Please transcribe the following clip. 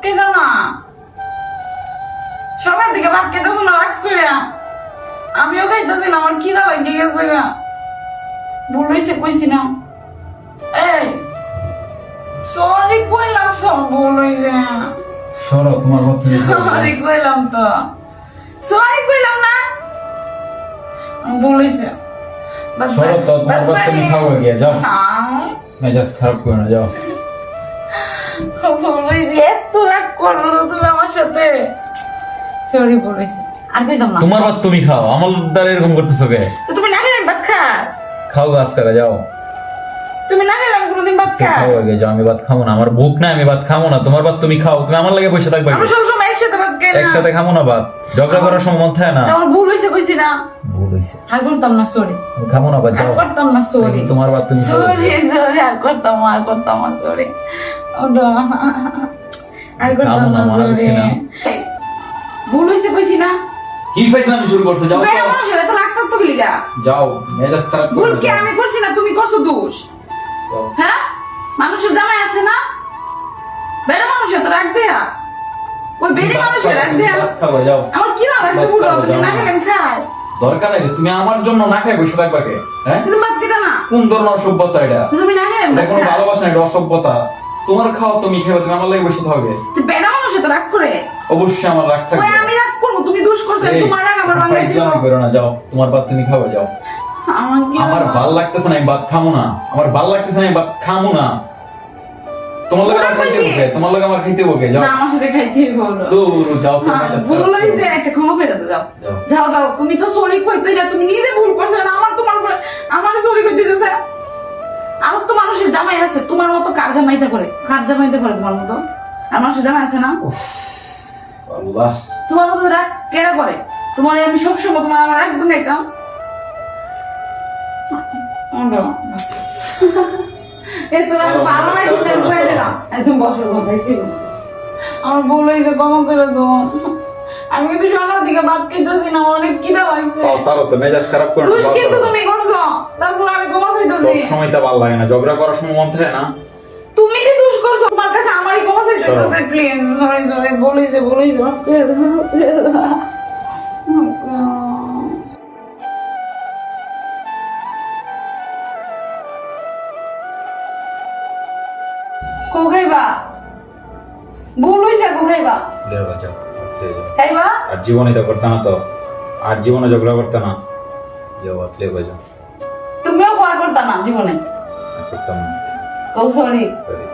খেতে না সকাল থেকে ভাত খেতেছো না রাগ করে আমিও খাইতেছি না আমার খিদা লেগে গেছে গা ভুল হয়েছে কইছি না এই সরি কইলাম সব ভুল হয়েছে সরো তোমার বাপ তুমি খাও। সরি কইলাম তো সরি কইলাম না ভুল হয়েছে সরো তো তোমার বাপ তুমি খাও গিয়ে যাও মেজাজ খারাপ করো না যাও ভুল হয়েছে এত রাগ করলো তুমি আমার সাথে সরি ভুল হয়েছে আর কইতাম না তোমার বাপ তুমি খাও আমার দ্বারা এরকম করতেছো কে তো তুমি না খেলে ভাত খা খাও গাছ কাকা যাও তুমি না খেলে আমি কোনোদিন ভাত খা খাও আগে যাও আমি ভাত খাবো না আমার ভুখ নাই আমি ভাত খাবো না তোমার ভাত তুমি খাও তুমি আমার লাগে বসে থাকবে আমরা সবসময় একসাথে ভাত খাই না একসাথে খাবো না ভাত ঝগড়া করার সময় মন থাকে না আমার ভুল হয়েছে কইছি না ভুল হইছে আর করতাম না সরি আমি খাবো না ভাত আর যাও করতাম না সরি তোমার ভাত তুমি খাও সরি সরি আর করতাম না সরি আর করতাম খাবো না না, মারা সরি গেছি না। ভুল হয়েছে কইছি না কি ফাইজলামি শুরু করছো যাও বেড়া তো। মানুষের এত লাগতাম তো গিলিগা যাও মেজাজ খারাপ করো ভুল না, কি যাও। আমি করছি না তুমি করছো দোষ যাও। হ্যাঁ মানুষের জামাই আছে না বেড়া মানুষের তো রাখ দেয়া ওই বেড়ে মানুষের রাখ দেয়া ভাত খাও যাও আমার কি না লাগছে ভাত বুড়ো খাও, তুমি যাও না না। খেলেন খাই দরকার নাই তুমি আমার জন্য না খাই বসে থাকবা কে হ্যাঁ তুমি ভাত খেতে না কোন ধরনের অসভ্যতা এটা তুমি না খেলেন এটা কোনো ভালোবাসা না এটা অসভ্যতা তোমার খাওয়া তুমি খাবে তুমি আমার লাগে বসে থাকবে বেড়া মানুষের তো রাগ করে অবশ্যই আমার রাগ থাকবে ওই আমি রাগ করবো তুমি দোষ করছো এই, তোমার রাগ আমার ভাঙাই দিব ফাইজলামি করো না যাও তোমার ভাত তুমি খাও যাও আমার কি আমার ভাল লাগতেছে না আমি ভাত খামু না আমার ভাল লাগতেছে না আমি ভাত খামু না তোমার লাগে আমার খাইতে বকে তোমার লাগে আমার খাইতে বকে যাও না আমার সাথে খাইতে বলো দূর যাও তুমি হ্যাঁ, মেজাজ ভুল খারাপ করো। হয়েছে আচ্ছা ক্ষমা করে দাও যাও যাও। যাও যাও তুমি তো সরি কইতে না তুমি নিজে ভুল করছো না আমার তোমার উপরে আমার সরি কইতে দিতেছে আমার তো মানুষের জামাই আছে তোমার মতো কার জামাইতে করে তোমার মতো আর মানুষের জামাই আছে না আল্লাহ তোমার মতো রাগ কেরা করে তোমার আমি সবসময় তোমার আমার রাগ গাইতাম এই তোরা ভালো নাই কিন্তু আমি কয়ে দিলাম একদম বসে কথা আমার ভুল হয়েছে ক্ষমা করে দাও আমি কিন্তু সকাল দিকে ভাত খেতেছি না আমার অনেক খিদা লাগছে সারো তো মেজাজ খারাপ করো না দুষ বাদ কিন্তু দাও। তুমি করছো তারপর আমি ক্ষমা চাইতেছি সব সময় তা ভালো লাগে না ঝগড়া করার সময় মন থাকে না তুমি কি দুষ করছো তোমার কাছে আমারই ক্ষমা চাইতেছে প্লিজ সরি সরি বলেছে মাফ করে দাও কো খাইবা ভুল হইছে কো খাইবা লে বাঁচাও খাইবা আর জীবনে তো করতে না তো আর জীবনে ঝগড়া করতে না যাও আতলে বাজাও তুমিও কর করতা না জীবনে করতাম না কৌ সরি সরি